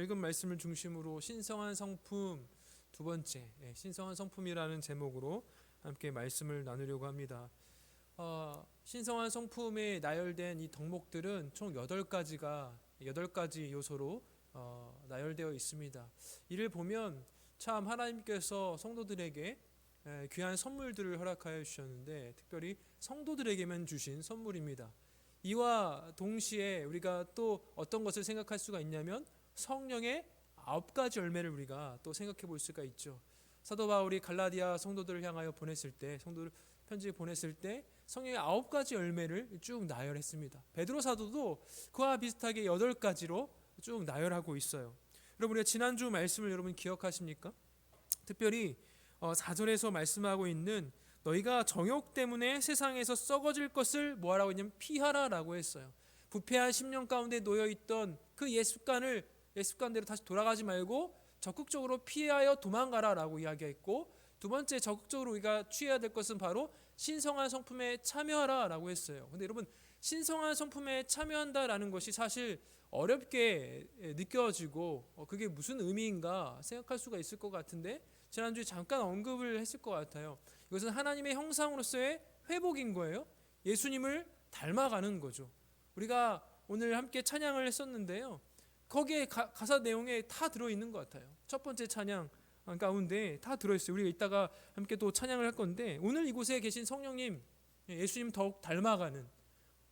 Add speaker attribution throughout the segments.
Speaker 1: 읽은 말씀을 중심으로 신성한 성품 두 번째, 신성한 성품이라는 제목으로 함께 말씀을 나누려고 합니다. 신성한 성품에 나열된 이 덕목들은 총 8가지 요소로 나열되어 있습니다. 이를 보면 참 하나님께서 성도들에게 귀한 선물들을 허락하여 주셨는데 특별히 성도들에게만 주신 선물입니다. 이와 동시에 우리가 또 어떤 것을 생각할 수가 있냐면 성령의 9가지 열매를 우리가 또 생각해 볼 수가 있죠. 사도 바울이 갈라디아 성도들을 향하여 성도들 편지 보냈을 때 성령의 9가지 열매를 쭉 나열했습니다. 베드로 사도도 그와 비슷하게 8가지로 쭉 나열하고 있어요. 여러분, 우리가 지난주 말씀을 여러분 기억하십니까? 특별히 4절에서 말씀하고 있는 너희가 정욕 때문에 세상에서 썩어질 것을 뭐하라고 했냐면 피하라라고 했어요. 부패한 10년 가운데 놓여있던 그 옛습관대로 다시 돌아가지 말고 적극적으로 피하여 도망가라라고 이야기했고, 두 번째 적극적으로 우리가 취해야 될 것은 바로 신성한 성품에 참여하라라고 했어요. 근데 여러분, 신성한 성품에 참여한다라는 것이 사실 어렵게 느껴지고 그게 무슨 의미인가 생각할 수가 있을 것 같은데 지난주에 잠깐 언급을 했을 것 같아요. 이것은 하나님의 형상으로서의 회복인 거예요. 예수님을 닮아가는 거죠. 우리가 오늘 함께 찬양을 했었는데요, 거기에 가사 내용에 다 들어있는 것 같아요. 첫 번째 찬양 가운데 다 들어있어요. 우리가 이따가 함께 또 찬양을 할 건데, 오늘 이곳에 계신 성령님, 예수님 더욱 닮아가는,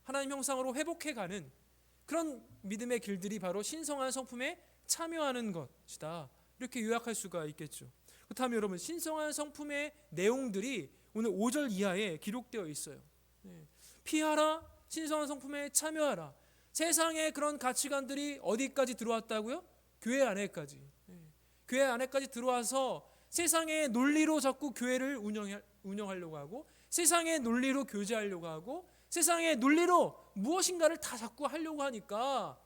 Speaker 1: 하나님 형상으로 회복해가는 그런 믿음의 길들이 바로 신성한 성품에 참여하는 것이다, 이렇게 요약할 수가 있겠죠. 그렇다면 여러분, 신성한 성품의 내용들이 오늘 5절 이하에 기록되어 있어요. 피하라, 신성한 성품에 참여하라. 세상의 그런 가치관들이 어디까지 들어왔다고요? 교회 안에까지. 교회 안에까지 들어와서 세상의 논리로 자꾸 교회를 운영하려고 하고, 세상의 논리로 교제하려고 하고, 세상의 논리로 무엇인가를 다 자꾸 하려고 하니까,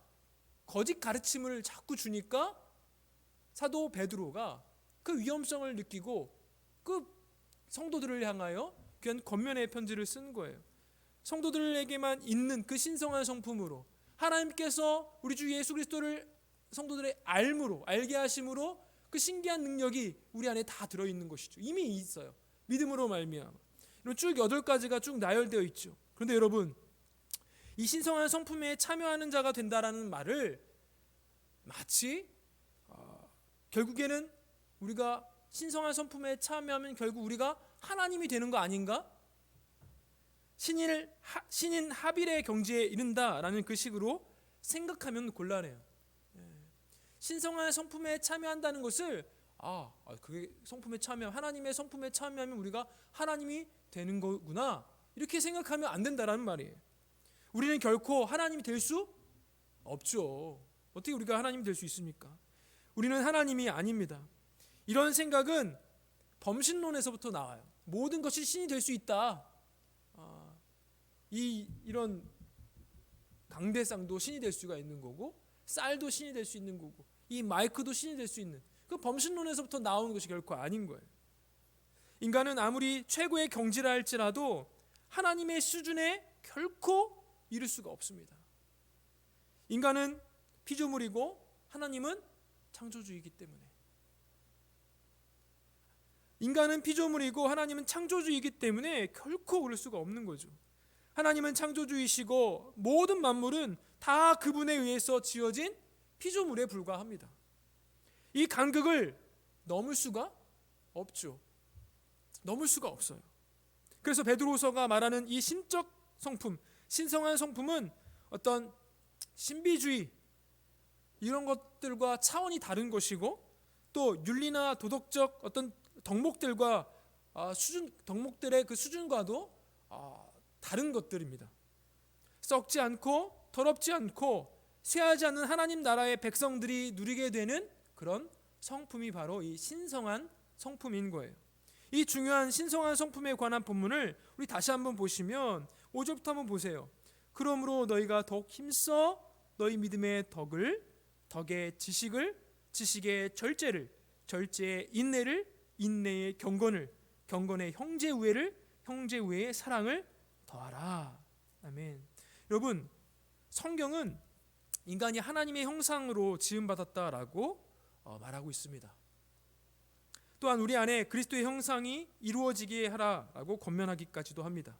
Speaker 1: 거짓 가르침을 자꾸 주니까 사도 베드로가 그 위험성을 느끼고 그 성도들을 향하여 귀한 권면의 편지를 쓴 거예요. 성도들에게만 있는 그 신성한 성품으로 하나님께서 우리 주 예수 그리스도를 성도들의 알게 하심으로 그 신기한 능력이 우리 안에 다 들어있는 것이죠. 이미 있어요. 믿음으로 말미암아. 쭉 8가지가 쭉 나열되어 있죠. 그런데 여러분, 이 신성한 성품에 참여하는 자가 된다라는 말을 마치 결국에는 우리가 신성한 성품에 참여하면 결국 우리가 하나님이 되는 거 아닌가? 신인 하빌의 경지에 이른다라는 그 식으로 생각하면 곤란해요. 신성한 성품에 참여한다는 것을 그게 하나님의 성품에 참여하면 우리가 하나님이 되는 거구나, 이렇게 생각하면 안 된다라는 말이에요. 우리는 결코 하나님이 될 수 없죠. 어떻게 우리가 하나님이 될 수 있습니까? 우리는 하나님이 아닙니다. 이런 생각은 범신론에서부터 나와요. 모든 것이 신이 될 수 있다. 이런 강대상도 신이 될 수가 있는 거고, 쌀도 신이 될 수 있는 거고, 이 마이크도 신이 될 수 있는, 그 범신론에서부터 나오는 것이 결코 아닌 거예요. 인간은 아무리 최고의 경지라 할지라도 하나님의 수준에 결코 이를 수가 없습니다. 인간은 피조물이고 하나님은 창조주이기 때문에, 인간은 피조물이고 하나님은 창조주이기 때문에 결코 그럴 수가 없는 거죠. 하나님은 창조주이시고 모든 만물은 다 그분에 의해서 지어진 피조물에 불과합니다. 이 간극을 넘을 수가 없죠. 넘을 수가 없어요. 그래서 베드로서가 말하는 이 신적 성품, 신성한 성품은 어떤 신비주의 이런 것들과 차원이 다른 것이고, 또 윤리나 도덕적 어떤 덕목들과 덕목들의 그 수준과도 다른 것들입니다. 썩지 않고 더럽지 않고 쇠하지 않는 하나님 나라의 백성들이 누리게 되는 그런 성품이 바로 이 신성한 성품인 거예요. 이 중요한 신성한 성품에 관한 본문을 우리 다시 한번 보시면 5절부터 한번 보세요. 그러므로 너희가 더욱 힘써 너희 믿음의 덕의 지식을, 지식의 절제를, 절제의 인내를, 인내의 경건을, 경건의 형제 우애를, 형제 우애의 사랑을 더하라. 아멘. 여러분, 성경은 인간이 하나님의 형상으로 지음받았다라고 말하고 있습니다. 또한 우리 안에 그리스도의 형상이 이루어지게 하라라고 권면하기까지도 합니다.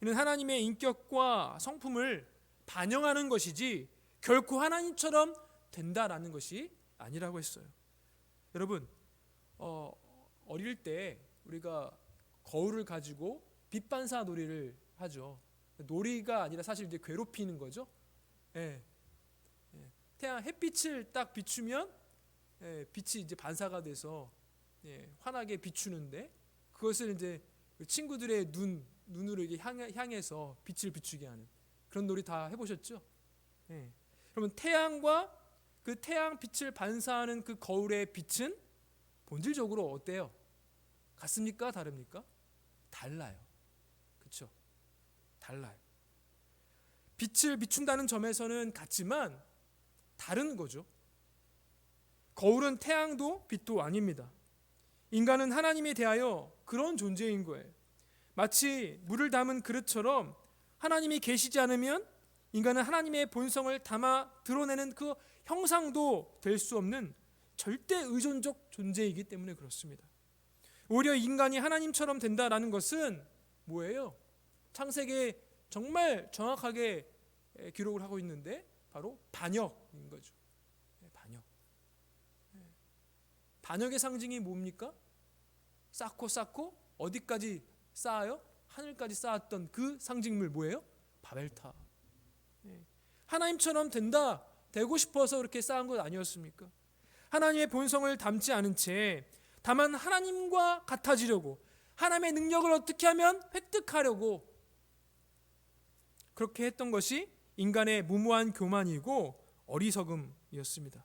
Speaker 1: 이는 하나님의 인격과 성품을 반영하는 것이지 결코 하나님처럼 된다라는 것이 아니라고 했어요. 여러분, 어릴 때 우리가 거울을 가지고 빛반사 놀이를 하죠. 놀이가 아니라 사실 이제 괴롭히는 거죠. 예. 태양 햇빛을 딱 비추면 빛이 이제 반사가 돼서 환하게 비추는데, 그것을 이제 친구들의 눈으로 이게 향해서 빛을 비추게 하는 그런 놀이 다 해보셨죠? 그러면 태양과 그 태양 빛을 반사하는 그 거울의 빛은 본질적으로 어때요? 같습니까? 다릅니까? 달라요. 그렇죠? 달라요. 빛을 비춘다는 점에서는 같지만 다른 거죠. 거울은 태양도 빛도 아닙니다. 인간은 하나님에 대하여 그런 존재인 거예요. 마치 물을 담은 그릇처럼 하나님이 계시지 않으면 인간은 하나님의 본성을 담아 드러내는 그 형상도 될 수 없는 절대 의존적 존재이기 때문에 그렇습니다. 오히려 인간이 하나님처럼 된다라는 것은 뭐예요? 창세기에 정말 정확하게 기록을 하고 있는데 바로 반역인 거죠. 반역. 반역의 상징이 뭡니까? 쌓고 어디까지 쌓아요? 하늘까지 쌓았던 그 상징물 뭐예요? 바벨탑. 하나님처럼 되고 싶어서 그렇게 쌓은 것 아니었습니까? 하나님의 본성을 담지 않은 채 다만 하나님과 같아지려고, 하나님의 능력을 어떻게 하면 획득하려고 그렇게 했던 것이 인간의 무모한 교만이고 어리석음이었습니다.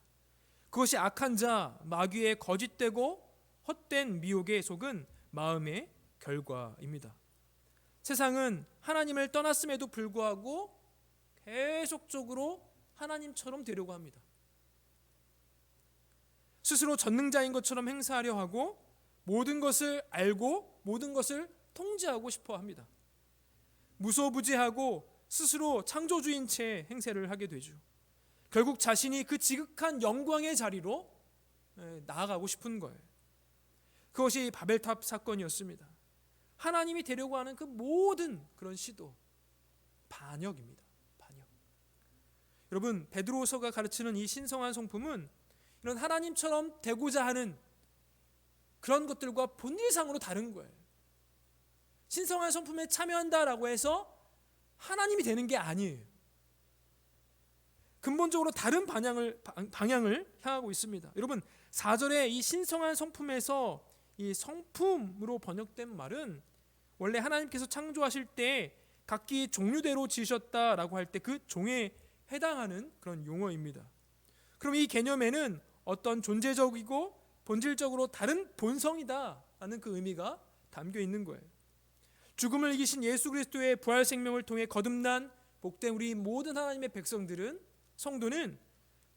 Speaker 1: 그것이 악한 자 마귀의 거짓되고 헛된 미혹에 속은 마음의 결과입니다. 세상은 하나님을 떠났음에도 불구하고 계속적으로 하나님처럼 되려고 합니다. 스스로 전능자인 것처럼 행사하려 하고 모든 것을 알고 모든 것을 통제하고 싶어 합니다. 무소부지하고 스스로 창조주인 채 행세를 하게 되죠. 결국 자신이 그 지극한 영광의 자리로 나아가고 싶은 거예요. 그것이 바벨탑 사건이었습니다. 하나님이 되려고 하는 그 모든 그런 시도, 반역입니다. 반역. 여러분, 베드로서가 가르치는 이 신성한 성품은 이런 하나님처럼 되고자 하는 그런 것들과 본질상으로 다른 거예요. 신성한 성품에 참여한다라고 해서 하나님이 되는 게 아니에요. 근본적으로 다른 방향을 향하고 있습니다. 여러분, 4절에 이 신성한 성품에서 이 성품으로 번역된 말은 원래 하나님께서 창조하실 때 각기 종류대로 지으셨다라고 할 때 그 종에 해당하는 그런 용어입니다. 그럼 이 개념에는 어떤 존재적이고 본질적으로 다른 본성이다라는 그 의미가 담겨 있는 거예요. 죽음을 이기신 예수 그리스도의 부활 생명을 통해 거듭난 복된 우리 모든 하나님의 백성들은, 성도는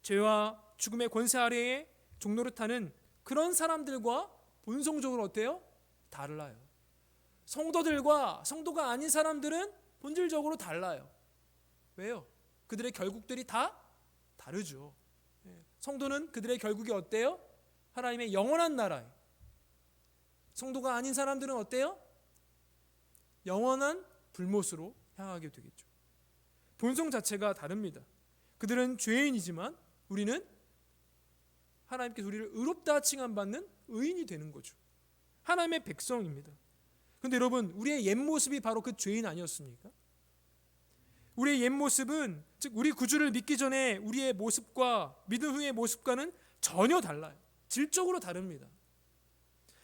Speaker 1: 죄와 죽음의 권세 아래에 종노릇하는 그런 사람들과 본성적으로 어때요? 달라요. 성도들과 성도가 아닌 사람들은 본질적으로 달라요. 왜요? 그들의 결국들이 다 다르죠. 성도는 그들의 결국이 어때요? 하나님의 영원한 나라에. 성도가 아닌 사람들은 어때요? 영원한 불못으로 향하게 되겠죠. 본성 자체가 다릅니다. 그들은 죄인이지만 우리는 하나님께서 우리를 의롭다 칭함받는 의인이 되는 거죠. 하나님의 백성입니다. 그런데 여러분, 우리의 옛 모습이 바로 그 죄인 아니었습니까? 우리의 옛 모습은, 즉 우리 구주를 믿기 전에 우리의 모습과 믿음 후의 모습과는 전혀 달라요. 질적으로 다릅니다.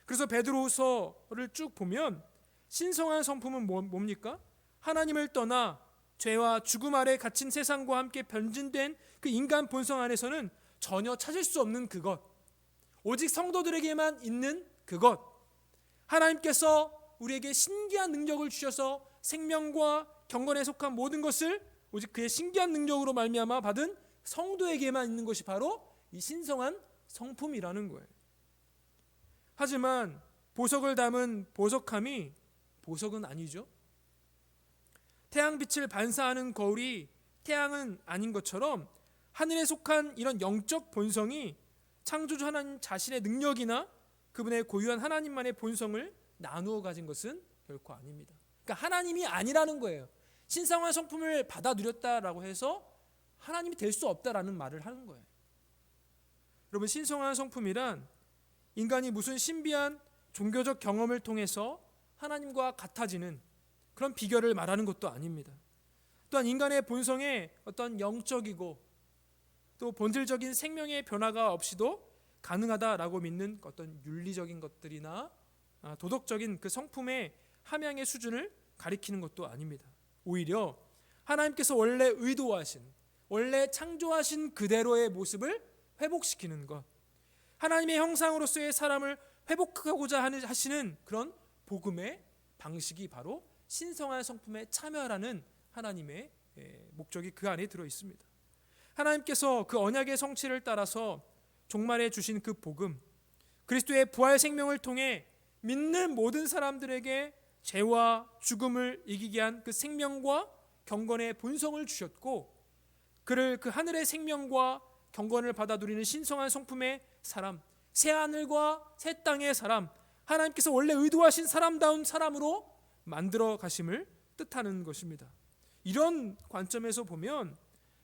Speaker 1: 그래서 베드로서를 쭉 보면 신성한 성품은 뭡니까? 하나님을 떠나 죄와 죽음 아래 갇힌 세상과 함께 변진된 그 인간 본성 안에서는 전혀 찾을 수 없는 그것, 오직 성도들에게만 있는 그것, 하나님께서 우리에게 신기한 능력을 주셔서 생명과 경건에 속한 모든 것을 오직 그의 신기한 능력으로 말미암아 받은 성도에게만 있는 것이 바로 이 신성한 성품이라는 거예요. 하지만 보석을 담은 보석함이 보석은 아니죠. 태양빛을 반사하는 거울이 태양은 아닌 것처럼 하늘에 속한 이런 영적 본성이 창조주 하나님 자신의 능력이나 그분의 고유한 하나님만의 본성을 나누어 가진 것은 결코 아닙니다. 그러니까 하나님이 아니라는 거예요. 신성한 성품을 받아 누렸다라고 해서 하나님이 될 수 없다라는 말을 하는 거예요. 여러분, 신성한 성품이란 인간이 무슨 신비한 종교적 경험을 통해서 하나님과 같아지는 그런 비결을 말하는 것도 아닙니다. 또한 인간의 본성에 어떤 영적이고 또 본질적인 생명의 변화가 없이도 가능하다라고 믿는 어떤 윤리적인 것들이나 도덕적인 그 성품의 함양의 수준을 가리키는 것도 아닙니다. 오히려 하나님께서 원래 의도하신, 원래 창조하신 그대로의 모습을 회복시키는 것, 하나님의 형상으로서의 사람을 회복하고자 하시는 그런 복음의 방식이 바로 신성한 성품에 참여하라는 하나님의 목적이 그 안에 들어 있습니다. 하나님께서 그 언약의 성취를 따라서 종말에 주신 그 복음, 그리스도의 부활 생명을 통해 믿는 모든 사람들에게 죄와 죽음을 이기게 한 그 생명과 경건의 본성을 주셨고, 그를 그 하늘의 생명과 경건을 받아 누리는 신성한 성품의 사람, 새 하늘과 새 땅의 사람, 하나님께서 원래 의도하신 사람다운 사람으로 만들어 가심을 뜻하는 것입니다. 이런 관점에서 보면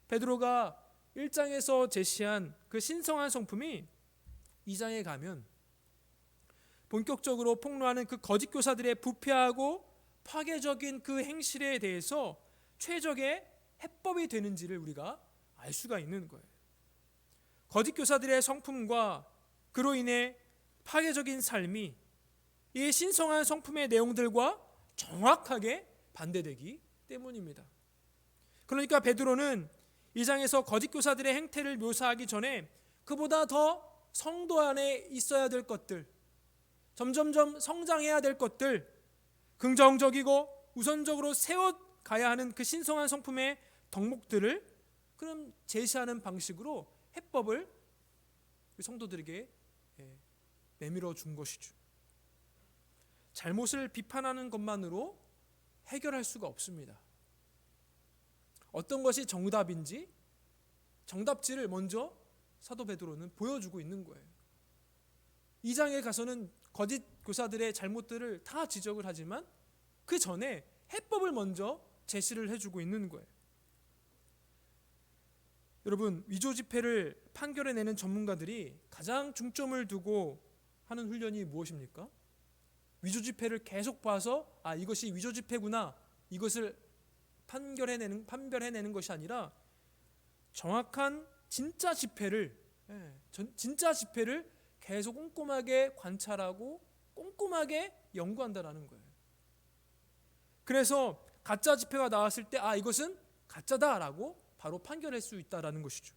Speaker 1: 베드로가 1장에서 제시한 그 신성한 성품이 2장에 가면 본격적으로 폭로하는 그 거짓 교사들의 부패하고 파괴적인 그 행실에 대해서 최적의 해법이 되는지를 우리가 알 수가 있는 거예요. 거짓 교사들의 성품과 그로 인해 파괴적인 삶이 이 신성한 성품의 내용들과 정확하게 반대되기 때문입니다. 그러니까 베드로는 이 장에서 거짓 교사들의 행태를 묘사하기 전에 그보다 더 성도 안에 있어야 될 것들, 점점점 성장해야 될 것들, 긍정적이고 우선적으로 세워가야 하는 그 신성한 성품의 덕목들을 그럼 제시하는 방식으로 해법을 성도들에게 내밀어 준 것이죠. 잘못을 비판하는 것만으로 해결할 수가 없습니다. 어떤 것이 정답인지 정답지를 먼저 사도 베드로는 보여주고 있는 거예요. 2장에 가서는 거짓 교사들의 잘못들을 다 지적을 하지만 그 전에 해법을 먼저 제시를 해주고 있는 거예요. 여러분, 위조 지폐를 판결해내는 전문가들이 가장 중점을 두고 하는 훈련이 무엇입니까? 위조 지폐를 계속 봐서 이것이 위조 지폐구나, 이것을 판별해내는 것이 아니라 정확한 진짜 지폐를 계속 꼼꼼하게 관찰하고 꼼꼼하게 연구한다라는 거예요. 그래서 가짜 지폐가 나왔을 때 이것은 가짜다라고 바로 판결할 수 있다라는 것이죠.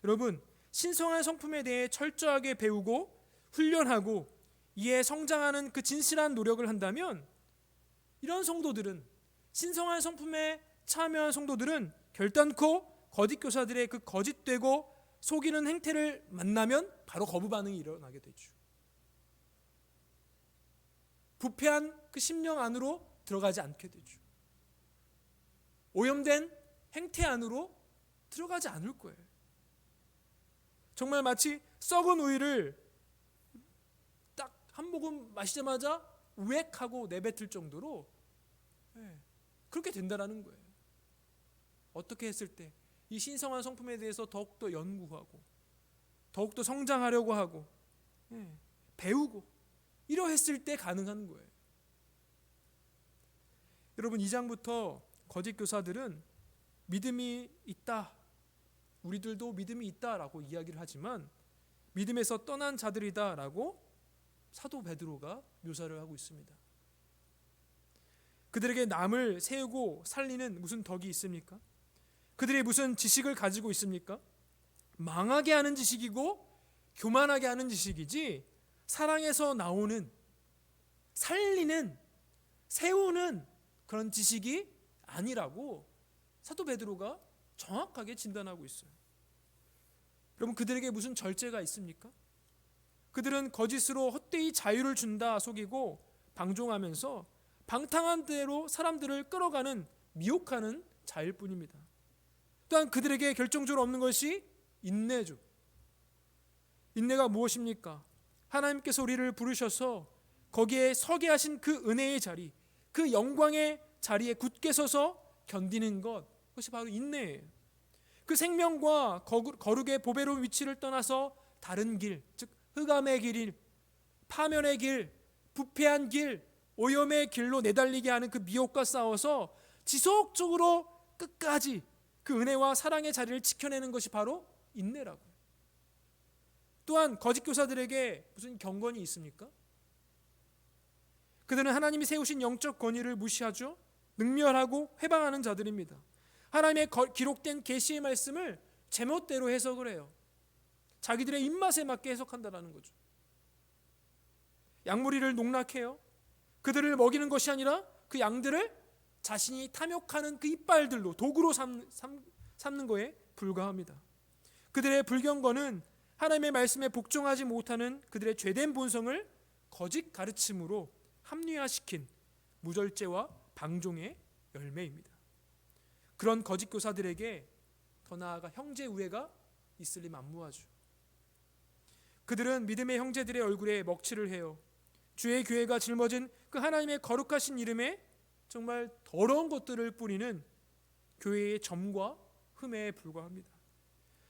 Speaker 1: 여러분, 신성한 성품에 대해 철저하게 배우고 훈련하고 이에 성장하는 그 진실한 노력을 한다면 이런 성도들은, 신성한 성품에 참여한 성도들은 결단코 거짓 교사들의 그 거짓되고 속이는 행태를 만나면 바로 거부 반응이 일어나게 되죠. 부패한 그 심령 안으로 들어가지 않게 되죠. 오염된 행태 안으로 들어가지 않을 거예요. 정말 마치 썩은 우유를 딱 한 모금 마시자마자 우액하고 내뱉을 정도로 그렇게 된다라는 거예요. 어떻게 했을 때 이 신성한 성품에 대해서 더욱더 연구하고 더욱더 성장하려고 하고 배우고 이러했을 때 가능한 거예요. 여러분, 2장부터 거짓 교사들은 믿음이 있다, 우리들도 믿음이 있다라고 이야기를 하지만 믿음에서 떠난 자들이다라고 사도 베드로가 묘사를 하고 있습니다. 그들에게 남을 세우고 살리는 무슨 덕이 있습니까? 그들이 무슨 지식을 가지고 있습니까? 망하게 하는 지식이고 교만하게 하는 지식이지 사랑에서 나오는, 살리는, 세우는 그런 지식이 아니라고 사도 베드로가 정확하게 진단하고 있어요. 여러분, 그들에게 무슨 절제가 있습니까? 그들은 거짓으로 헛되이 자유를 준다 속이고 방종하면서 방탕한 대로 사람들을 끌어가는 미혹하는 자일 뿐입니다. 또한 그들에게 결정적으로 없는 것이 인내죠. 인내가 무엇입니까? 하나님께서 우리를 부르셔서 거기에 서게 하신 그 은혜의 자리, 그 영광의 자리에 굳게 서서 견디는 것, 그것이 바로 인내예요. 그 생명과 거룩의 보배로운 위치를 떠나서 다른 길, 즉 흑암의 길, 파멸의 길, 부패한 길, 오염의 길로 내달리게 하는 그 미혹과 싸워서 지속적으로 끝까지 그 은혜와 사랑의 자리를 지켜내는 것이 바로 인내라고요. 또한 거짓 교사들에게 무슨 경건이 있습니까? 그들은 하나님이 세우신 영적 권위를 무시하죠. 능멸하고 회방하는 자들입니다. 하나님의 기록된 계시의 말씀을 제멋대로 해석을 해요. 자기들의 입맛에 맞게 해석한다는 거죠. 양무리를 농락해요. 그들을 먹이는 것이 아니라 그 양들을 자신이 탐욕하는 그 이빨들로 도구로 삼는 거에 불과합니다. 그들의 불경건은 하나님의 말씀에 복종하지 못하는 그들의 죄된 본성을 거짓 가르침으로 합리화시킨 무절제와 방종의 열매입니다. 그런 거짓 교사들에게 더 나아가 형제 우애가 있을리 만무하죠. 그들은 믿음의 형제들의 얼굴에 먹칠을 해요. 주의 교회가 짊어진 그 하나님의 거룩하신 이름에 정말 더러운 것들을 뿌리는 교회의 점과 흠에 불과합니다.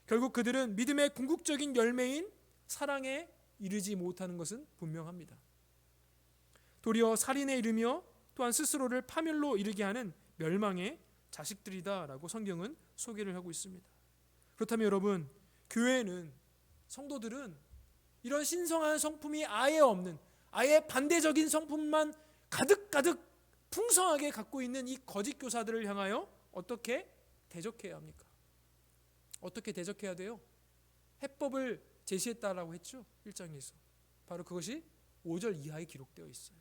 Speaker 1: 결국 그들은 믿음의 궁극적인 열매인 사랑에 이르지 못하는 것은 분명합니다. 도리어 살인에 이르며 또한 스스로를 파멸로 이르게 하는 멸망의 자식들이다라고 성경은 소개를 하고 있습니다. 그렇다면 여러분, 교회는, 성도들은 이런 신성한 성품이 아예 없는, 아예 반대적인 성품만 가득가득 풍성하게 갖고 있는 이 거짓 교사들을 향하여 어떻게 대적해야 합니까? 어떻게 대적해야 돼요? 해법을 제시했다라고 했죠. 1장에서. 바로 그것이 5절 이하에 기록되어 있어요.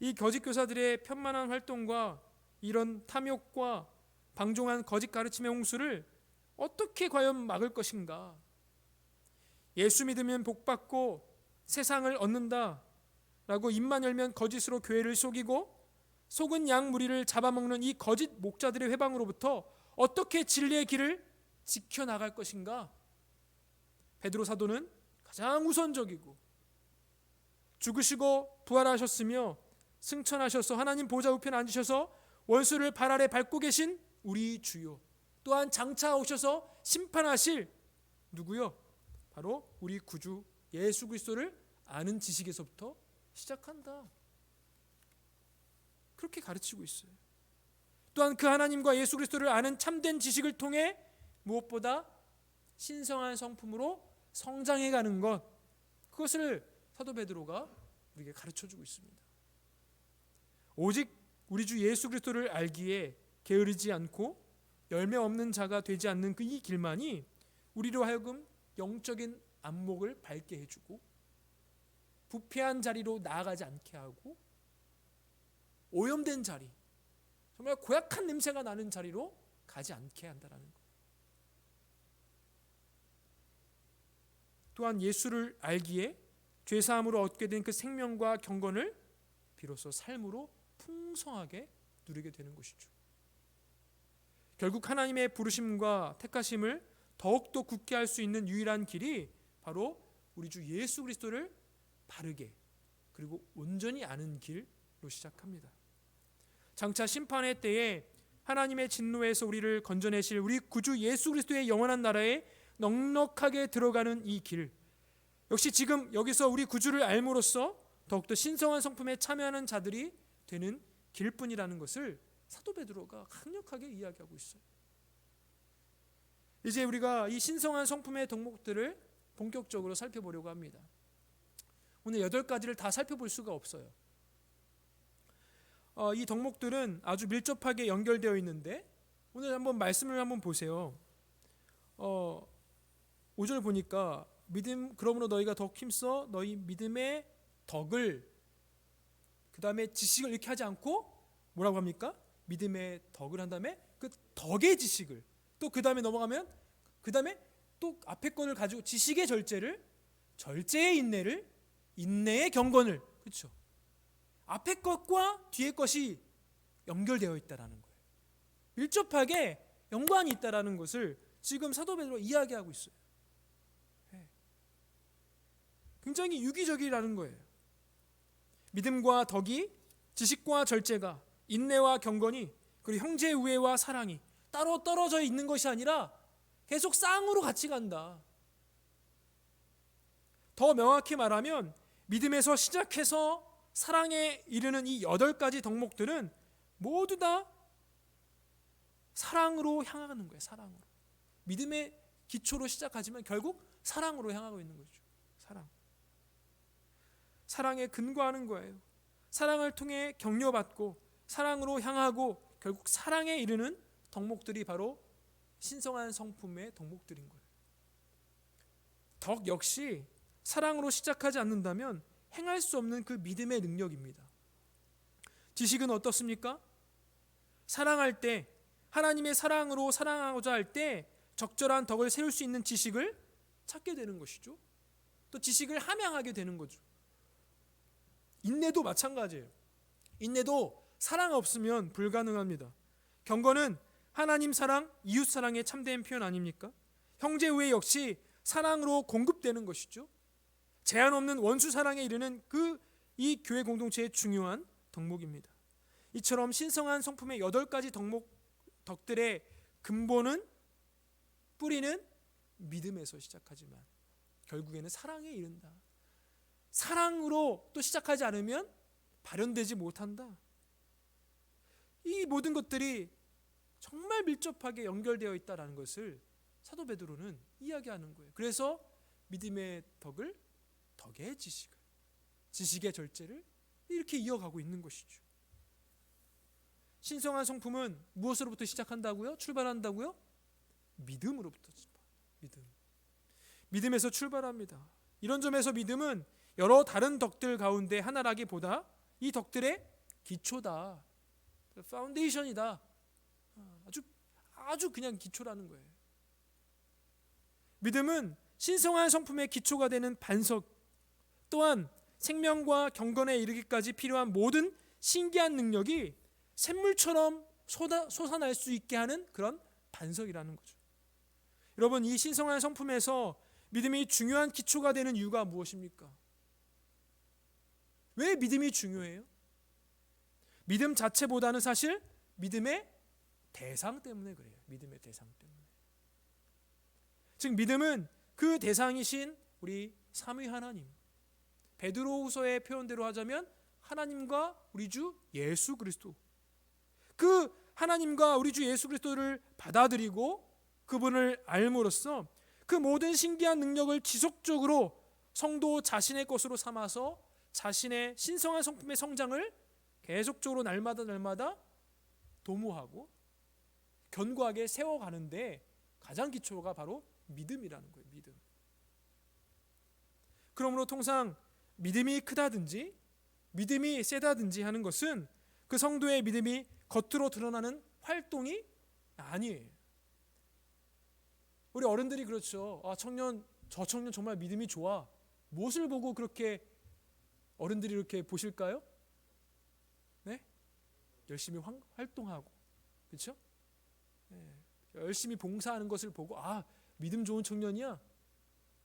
Speaker 1: 이 거짓 교사들의 편만한 활동과 이런 탐욕과 방종한 거짓 가르침의 홍수를 어떻게 과연 막을 것인가? 예수 믿으면 복받고 세상을 얻는다 라고 입만 열면 거짓으로 교회를 속이고 속은 양 무리를 잡아먹는 이 거짓 목자들의 회방으로부터 어떻게 진리의 길을 지켜나갈 것인가? 베드로 사도는 가장 우선적이고 죽으시고 부활하셨으며 승천하셔서 하나님 보좌 우편에 앉으셔서 원수를 발 아래 밟고 계신 우리 주요, 또한 장차 오셔서 심판하실 누구요? 바로 우리 구주 예수 그리스도를 아는 지식에서부터 시작한다. 그렇게 가르치고 있어요. 또한 그 하나님과 예수 그리스도를 아는 참된 지식을 통해 무엇보다 신성한 성품으로 성장해가는 것, 그것을 사도 베드로가 우리에게 가르쳐주고 있습니다. 오직 우리 주 예수 그리스도를 알기에 게으르지 않고 열매 없는 자가 되지 않는 그 이 길만이 우리로 하여금 영적인 안목을 밝게 해주고 부패한 자리로 나아가지 않게 하고 오염된 자리, 정말 고약한 냄새가 나는 자리로 가지 않게 한다는 것. 또한 예수를 알기에 죄사함으로 얻게 된 그 생명과 경건을 비로소 삶으로 풍성하게 누리게 되는 것이죠. 결국 하나님의 부르심과 택하심을 더욱더 굳게 할 수 있는 유일한 길이 바로 우리 주 예수 그리스도를 바르게 그리고 온전히 아는 길로 시작합니다. 장차 심판의 때에 하나님의 진노에서 우리를 건져내실 우리 구주 예수 그리스도의 영원한 나라에 넉넉하게 들어가는 이 길, 역시 지금 여기서 우리 구주를 알므로써 더욱더 신성한 성품에 참여하는 자들이 되는 길뿐이라는 것을 사도 베드로가 강력하게 이야기하고 있어요. 이제 우리가 이 신성한 성품의 덕목들을 본격적으로 살펴보려고 합니다. 오늘 8가지를 다 살펴볼 수가 없어요. 이 덕목들은 아주 밀접하게 연결되어 있는데 오늘 한번 말씀을 한번 보세요. 5절 보니까 믿음 그러므로 너희가 더욱 힘써 너희 믿음의 덕을, 그 다음에 지식을 이렇게 하지 않고 뭐라고 합니까? 믿음의 덕을 한 다음에 그 덕의 지식을, 또 그 다음에 넘어가면 그 다음에 또 앞에 거를 가지고 지식의 절제를, 절제의 인내를, 인내의 경건을, 그렇죠? 앞에 것과 뒤에 것이 연결되어 있다라는 거예요. 밀접하게 연관이 있다라는 것을 지금 사도 베드로가 이야기하고 있어요. 굉장히 유기적이라는 거예요. 믿음과 덕이, 지식과 절제가, 인내와 경건이, 그리고 형제 우애와 사랑이 따로 떨어져 있는 것이 아니라 계속 쌍으로 같이 간다. 더 명확히 말하면 믿음에서 시작해서 사랑에 이르는 이 8가지 덕목들은 모두 다 사랑으로 향하는 거예요. 사랑으로. 믿음의 기초로 시작하지만 결국 사랑으로 향하고 있는 거죠. 사랑에 근거하는 거예요. 사랑을 통해 격려받고 사랑으로 향하고 결국 사랑에 이르는 덕목들이 바로 신성한 성품의 덕목들인 거예요. 덕 역시 사랑으로 시작하지 않는다면 행할 수 없는 그 믿음의 능력입니다. 지식은 어떻습니까? 사랑할 때, 하나님의 사랑으로 사랑하고자 할 때 적절한 덕을 세울 수 있는 지식을 찾게 되는 것이죠. 또 지식을 함양하게 되는 거죠. 인내도 마찬가지예요. 인내도 사랑 없으면 불가능합니다. 경건은 하나님 사랑, 이웃 사랑의 참된 표현 아닙니까? 형제 우애 역시 사랑으로 공급되는 것이죠. 제한 없는 원수 사랑에 이르는 이 교회 공동체의 중요한 덕목입니다. 이처럼 신성한 성품의 8가지 덕들의 근본은, 뿌리는 믿음에서 시작하지만 결국에는 사랑에 이른다. 사랑으로 또 시작하지 않으면 발현되지 못한다. 이 모든 것들이 정말 밀접하게 연결되어 있다는 것을 사도 베드로는 이야기하는 거예요. 그래서 믿음의 덕을, 덕의 지식을, 지식의 절제를 이렇게 이어가고 있는 것이죠. 신성한 성품은 무엇으로부터 시작한다고요? 출발한다고요? 믿음으로부터. 믿음에서 출발합니다. 이런 점에서 믿음은 여러 다른 덕들 가운데 하나라기보다 이 덕들의 기초다, 파운데이션이다. 아주 그냥 기초라는 거예요. 믿음은 신성한 성품의 기초가 되는 반석, 또한 생명과 경건에 이르기까지 필요한 모든 신기한 능력이 샘물처럼 솟아날 수 있게 하는 그런 반석이라는 거죠. 여러분, 이 신성한 성품에서 믿음이 중요한 기초가 되는 이유가 무엇입니까? 왜 믿음이 중요해요? 믿음 자체보다는 사실 믿음의 대상 때문에 그래요. 믿음의 대상 때문에. 즉 믿음은 그 대상이신 우리 삼위 하나님, 베드로후서의 표현대로 하자면 하나님과 우리 주 예수 그리스도, 그 하나님과 우리 주 예수 그리스도를 받아들이고 그분을 알므로써 그 모든 신기한 능력을 지속적으로 성도 자신의 것으로 삼아서 자신의 신성한 성품의 성장을 계속적으로 날마다 도모하고 견고하게 세워가는데 가장 기초가 바로 믿음이라는 거예요. 믿음. 그러므로 통상 믿음이 크다든지 믿음이 세다든지 하는 것은 그 성도의 믿음이 겉으로 드러나는 활동이 아니에요. 우리 어른들이 그렇죠. 저 청년 정말 믿음이 좋아. 무엇을 보고 그렇게 어른들이 이렇게 보실까요? 네? 열심히 활동하고, 그렇죠? 네. 열심히 봉사하는 것을 보고 믿음 좋은 청년이야.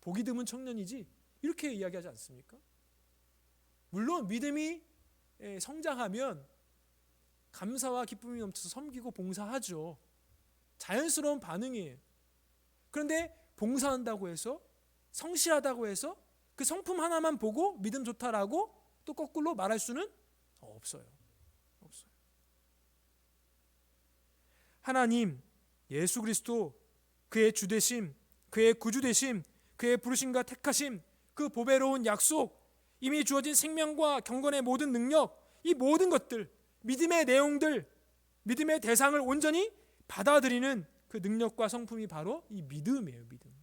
Speaker 1: 복이 드문 청년이지. 이렇게 이야기하지 않습니까? 물론 믿음이 성장하면 감사와 기쁨이 넘쳐서 섬기고 봉사하죠. 자연스러운 반응이에요. 그런데 봉사한다고 해서, 성실하다고 해서 그 성품 하나만 보고 믿음 좋다라고 또 거꾸로 말할 수는 없어요. 하나님, 예수 그리스도, 그의 주되심, 그의 구주되심, 그의 부르심과 택하심, 그 보배로운 약속, 이미 주어진 생명과 경건의 모든 능력, 이 모든 것들, 믿음의 내용들, 믿음의 대상을 온전히 받아들이는 그 능력과 성품이 바로 이 믿음이에요. 믿음.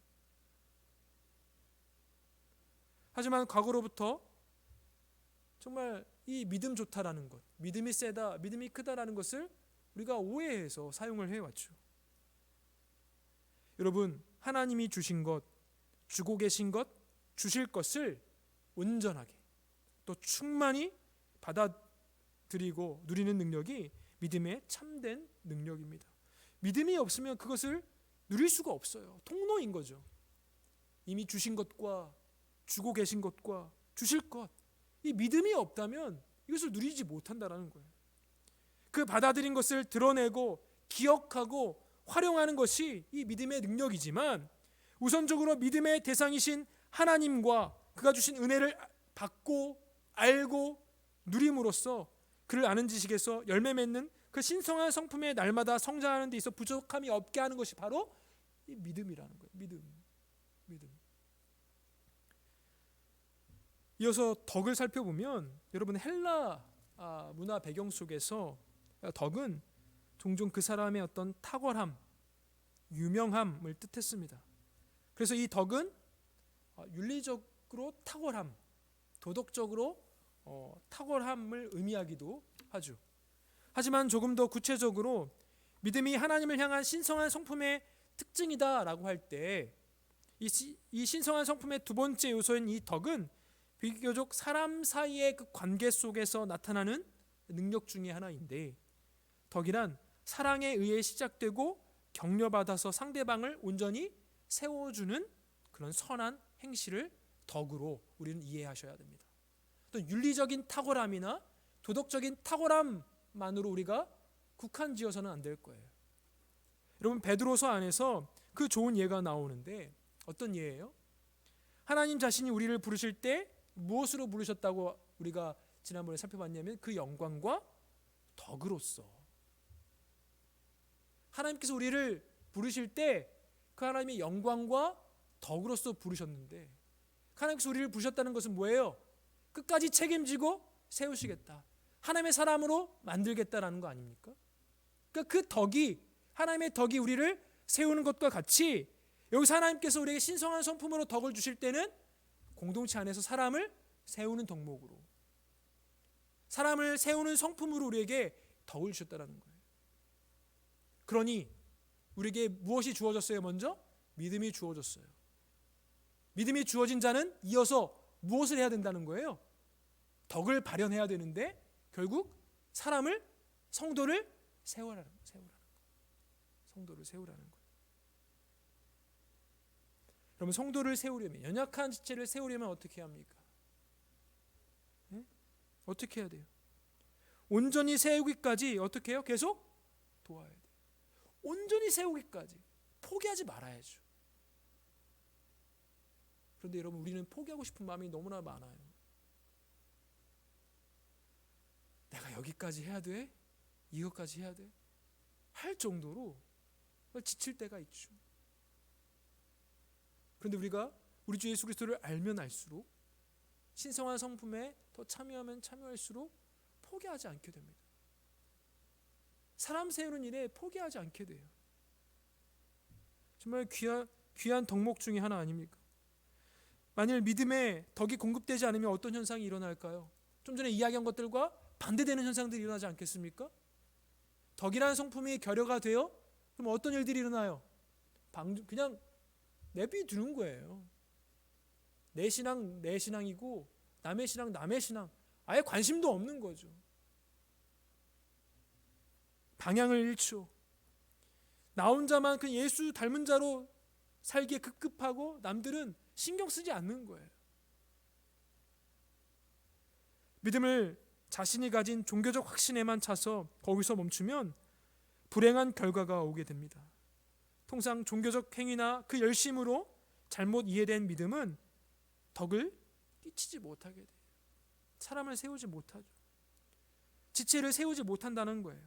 Speaker 1: 하지만 과거로부터 정말 이 믿음 좋다라는 것, 믿음이 세다, 믿음이 크다라는 것을 우리가 오해해서 사용을 해왔죠. 여러분, 하나님이 주신 것, 주고 계신 것, 주실 것을 온전하게 또 충만히 받아들이고 누리는 능력이 믿음의 참된 능력입니다. 믿음이 없으면 그것을 누릴 수가 없어요. 통로인 거죠. 이미 주신 것과 주고 계신 것과 주실 것, 이 믿음이 없다면 이것을 누리지 못한다라는 거예요. 그 받아들인 것을 드러내고 기억하고 활용하는 것이 이 믿음의 능력이지만, 우선적으로 믿음의 대상이신 하나님과 그가 주신 은혜를 받고 알고 누림으로써 그를 아는 지식에서 열매 맺는 그 신성한 성품의 날마다 성장하는 데 있어 부족함이 없게 하는 것이 바로 이 믿음이라는 거예요. 믿음. 이어서 덕을 살펴보면, 여러분 헬라 문화 배경 속에서 덕은 종종 그 사람의 어떤 탁월함, 유명함을 뜻했습니다. 그래서 이 덕은 윤리적으로 탁월함, 도덕적으로 탁월함을 의미하기도 하죠. 하지만 조금 더 구체적으로 믿음이 하나님을 향한 신성한 성품의 특징이다라고 할 때, 이 신성한 성품의 두 번째 요소인 이 덕은 비교적 사람 사이의 그 관계 속에서 나타나는 능력 중에 하나인데, 덕이란 사랑에 의해 시작되고 격려받아서 상대방을 온전히 세워주는 그런 선한 행실을 덕으로 우리는 이해하셔야 됩니다. 또 윤리적인 탁월함이나 도덕적인 탁월함만으로 우리가 국한지어서는 안 될 거예요. 여러분 베드로서 안에서 그 좋은 예가 나오는데, 어떤 예예요? 하나님 자신이 우리를 부르실 때 무엇으로 부르셨다고 우리가 지난번에 살펴봤냐면 그 영광과 덕으로서. 하나님께서 우리를 부르실 때 그 하나님의 영광과 덕으로서 부르셨는데, 하나님께서 우리를 부르셨다는 것은 뭐예요? 끝까지 책임지고 세우시겠다, 하나님의 사람으로 만들겠다라는 거 아닙니까? 그러니까 그 덕이, 하나님의 덕이 우리를 세우는 것과 같이, 여기서 하나님께서 우리에게 신성한 성품으로 덕을 주실 때는 공동체 안에서 사람을 세우는 덕목으로, 사람을 세우는 성품으로 우리에게 덕을 주셨다는 거예요. 그러니 우리에게 무엇이 주어졌어요? 먼저 믿음이 주어졌어요. 믿음이 주어진 자는 이어서 무엇을 해야 된다는 거예요? 덕을 발현해야 되는데, 결국 사람을, 성도를 세우라는 거예요. 성도를 세우라는 거예요. 그러면 성도를 세우려면, 연약한 지체를 세우려면 어떻게 합니까? 네? 어떻게 해야 돼요? 온전히 세우기까지 어떻게 해요? 계속 도와야 돼요. 온전히 세우기까지 포기하지 말아야죠. 그런데 여러분, 우리는 포기하고 싶은 마음이 너무나 많아요. 내가 여기까지 해야 돼? 이것까지 해야 돼? 할 정도로 지칠 때가 있죠. 그런데 우리가 우리 주 예수 그리스도를 알면 알수록, 신성한 성품에 더 참여하면 참여할수록 포기하지 않게 됩니다. 사람 세우는 일에 포기하지 않게 돼요. 정말 귀한 덕목 중에 하나 아닙니까? 만일 믿음의 덕이 공급되지 않으면 어떤 현상이 일어날까요? 좀 전에 이야기한 것들과 반대되는 현상들이 일어나지 않겠습니까? 덕이라는 성품이 결여가 돼요? 그럼 어떤 일들이 일어나요? 그냥 내비두는 거예요. 내 신앙 내 신앙이고 남의 신앙 남의 신앙, 아예 관심도 없는 거죠. 방향을 잃죠. 나 혼자만 그 예수 닮은 자로 살기에 급급하고 남들은 신경 쓰지 않는 거예요. 믿음을 자신이 가진 종교적 확신에만 차서 거기서 멈추면 불행한 결과가 오게 됩니다. 통상 종교적 행위나 그 열심으로 잘못 이해된 믿음은 덕을 끼치지 못하게 돼요. 사람을 세우지 못하죠. 지체를 세우지 못한다는 거예요.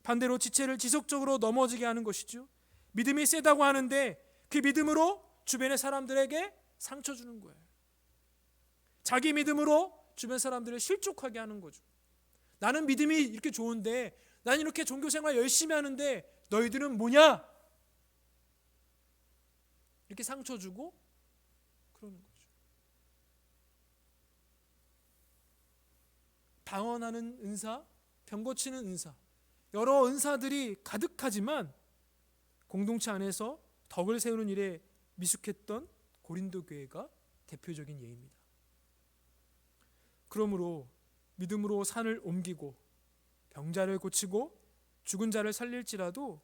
Speaker 1: 반대로 지체를 지속적으로 넘어지게 하는 것이죠. 믿음이 세다고 하는데 그 믿음으로 주변의 사람들에게 상처 주는 거예요. 자기 믿음으로 주변 사람들을 실족하게 하는 거죠. 나는 믿음이 이렇게 좋은데, 나는 이렇게 종교생활 열심히 하는데 너희들은 뭐냐? 이렇게 상처 주고 그러는 거죠. 방언하는 은사, 병 고치는 은사, 여러 은사들이 가득하지만 공동체 안에서 덕을 세우는 일에 미숙했던 고린도 교회가 대표적인 예입니다. 그러므로 믿음으로 산을 옮기고 병자를 고치고 죽은 자를 살릴지라도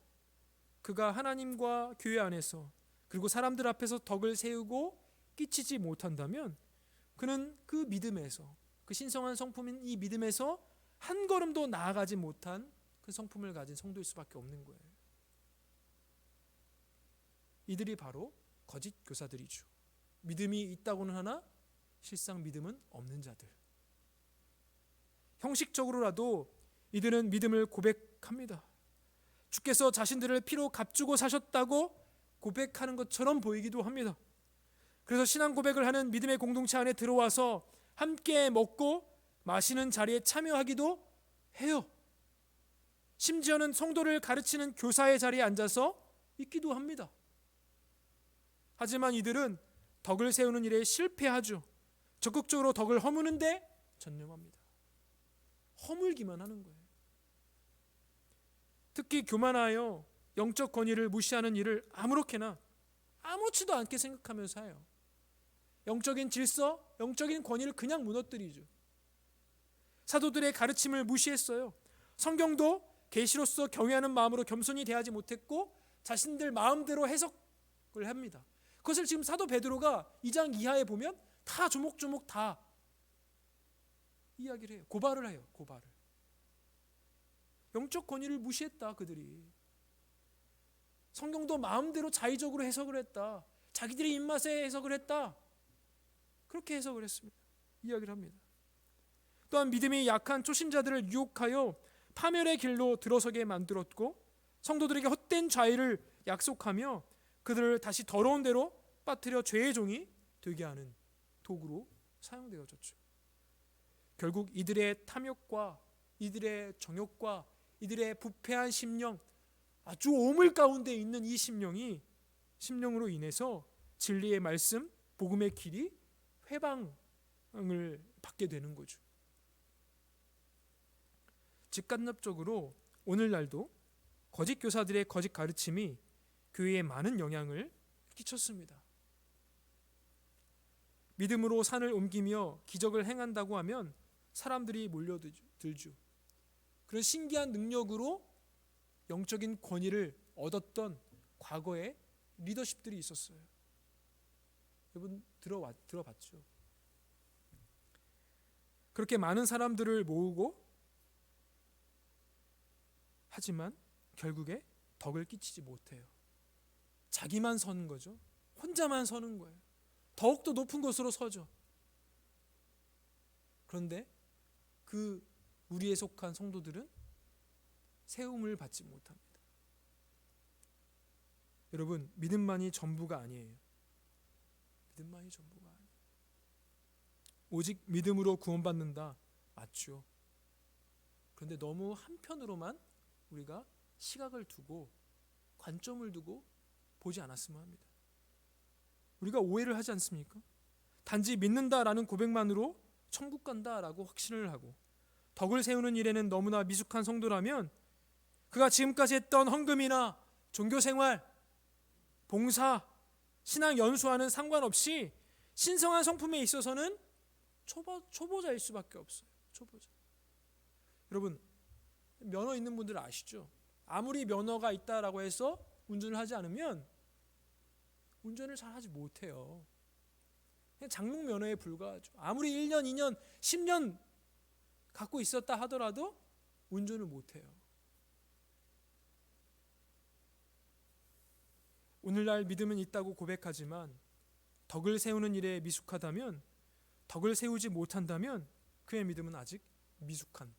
Speaker 1: 그가 하나님과 교회 안에서 그리고 사람들 앞에서 덕을 세우고 끼치지 못한다면 그는 그 믿음에서, 그 신성한 성품인 이 믿음에서 한 걸음도 나아가지 못한 그 성품을 가진 성도일 수밖에 없는 거예요. 이들이 바로 거짓 교사들이죠. 믿음이 있다고는 하나 실상 믿음은 없는 자들. 형식적으로라도 이들은 믿음을 고백합니다. 주께서 자신들을 피로 값주고 사셨다고 고백하는 것처럼 보이기도 합니다. 그래서 신앙 고백을 하는 믿음의 공동체 안에 들어와서 함께 먹고 마시는 자리에 참여하기도 해요. 심지어는 성도를 가르치는 교사의 자리에 앉아서 있기도 합니다. 하지만 이들은 덕을 세우는 일에 실패하죠. 적극적으로 덕을 허무는데 전념합니다. 허물기만 하는 거예요. 특히 교만하여 영적 권위를 무시하는 일을 아무렇게나 아무렇지도 않게 생각하면서 해요. 영적인 질서, 영적인 권위를 그냥 무너뜨리죠. 사도들의 가르침을 무시했어요. 성경도 계시로서 경외하는 마음으로 겸손히 대하지 못했고 자신들 마음대로 해석을 합니다. 그것을 지금 사도 베드로가 2장 이하에 보면 다 조목조목 다 이야기를 해요. 고발을 해요. 고발을. 영적 권위를 무시했다 그들이. 성경도 마음대로 자의적으로 해석을 했다. 자기들의 입맛에 해석을 했다. 그렇게 해석을 했습니다. 이야기를 합니다. 또한 믿음이 약한 초신자들을 유혹하여 파멸의 길로 들어서게 만들었고 성도들에게 헛된 자유를 약속하며 그들을 다시 더러운 데로 빠뜨려 죄의 종이 되게 하는 도구로 사용되어졌죠. 결국 이들의 탐욕과 이들의 정욕과 이들의 부패한 심령, 아주 오물 가운데 있는 이 심령으로 인해서 진리의 말씀, 복음의 길이 회방을 받게 되는 거죠. 직간접적으로 오늘날도 거짓 교사들의 거짓 가르침이 교회에 많은 영향을 끼쳤습니다. 믿음으로 산을 옮기며 기적을 행한다고 하면 사람들이 몰려들죠. 그런 신기한 능력으로 영적인 권위를 얻었던 과거의 리더십들이 있었어요. 여러분 들어봤죠? 그렇게 많은 사람들을 모으고 하지만 결국에 덕을 끼치지 못해요. 자기만 서는 거죠. 혼자만 서는 거예요. 더욱더 높은 곳으로 서죠. 그런데 그 무리에 속한 성도들은 세움을 받지 못합니다. 여러분, 믿음만이 전부가 아니에요. 믿음만이 전부가 아니에요. 오직 믿음으로 구원받는다. 맞죠. 그런데 너무 한편으로만 우리가 시각을 두고 관점을 두고 보지 않았으면 합니다. 우리가 오해를 하지 않습니까? 단지 믿는다라는 고백만으로 천국 간다라고 확신을 하고 덕을 세우는 일에는 너무나 미숙한 성도라면 그가 지금까지 했던 헌금이나 종교생활, 봉사, 신앙 연수와는 상관없이 신성한 성품에 있어서는 초보자일 수밖에 없어요. 초보자. 여러분, 면허 있는 분들 아시죠? 아무리 면허가 있다라고 해서 운전을 하지 않으면 운전을 잘 하지 못해요. 그냥 장롱 면허에 불과하죠. 아무리 1년, 2년, 10년 갖고 있었다 하더라도 운전을 못해요. 오늘날 믿음은 있다고 고백하지만 덕을 세우는 일에 미숙하다면, 덕을 세우지 못한다면 그의 믿음은 아직 미숙한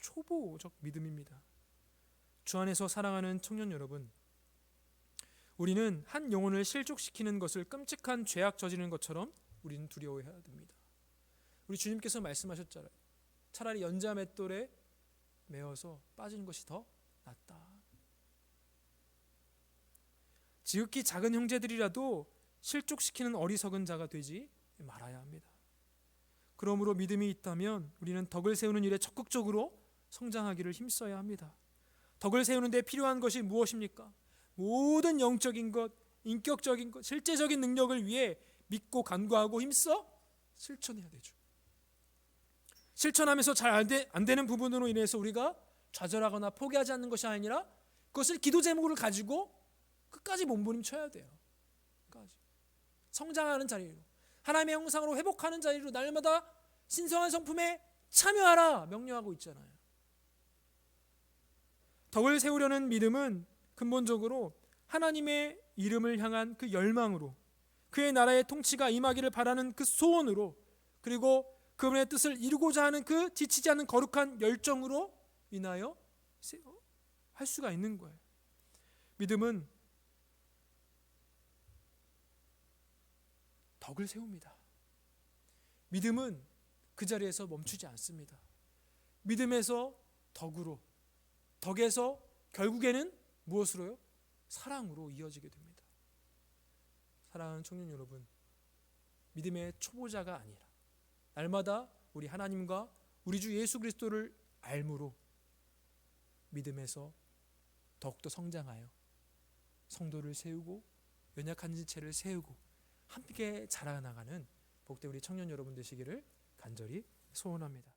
Speaker 1: 초보적 믿음입니다. 주 안에서 사랑하는 청년 여러분, 우리는 한 영혼을 실족시키는 것을 끔찍한 죄악 저지르는 것처럼 우리는 두려워해야 됩니다. 우리 주님께서 말씀하셨잖아요. 차라리 연자 맷돌에 매어서 빠지는 것이 더 낫다. 지극히 작은 형제들이라도 실족시키는 어리석은 자가 되지 말아야 합니다. 그러므로 믿음이 있다면 우리는 덕을 세우는 일에 적극적으로 성장하기를 힘써야 합니다. 덕을 세우는 데 필요한 것이 무엇입니까? 모든 영적인 것, 인격적인 것, 실제적인 능력을 위해 믿고 간구하고 힘써 실천해야 되죠. 실천하면서 잘 안 되는 부분으로 인해서 우리가 좌절하거나 포기하지 않는 것이 아니라 그것을 기도 제목으로 가지고 끝까지 몸부림쳐야 돼요. 끝까지 성장하는 자리로, 하나님의 형상으로 회복하는 자리로 날마다 신성한 성품에 참여하라 명령하고 있잖아요. 덕을 세우려는 믿음은 근본적으로 하나님의 이름을 향한 그 열망으로, 그의 나라의 통치가 임하기를 바라는 그 소원으로, 그리고 그분의 뜻을 이루고자 하는 그 지치지 않는 거룩한 열정으로 인하여 할 수가 있는 거예요. 믿음은 덕을 세웁니다. 믿음은 그 자리에서 멈추지 않습니다. 믿음에서 덕으로, 덕에서 결국에는 무엇으로요? 사랑으로 이어지게 됩니다. 사랑하는 청년 여러분, 믿음의 초보자가 아니라 날마다 우리 하나님과 우리 주 예수 그리스도를 알므로 믿음에서 더욱더 성장하여 성도를 세우고 연약한 지체를 세우고 함께 자라나가는 복된 우리 청년 여러분 되시기를 간절히 소원합니다.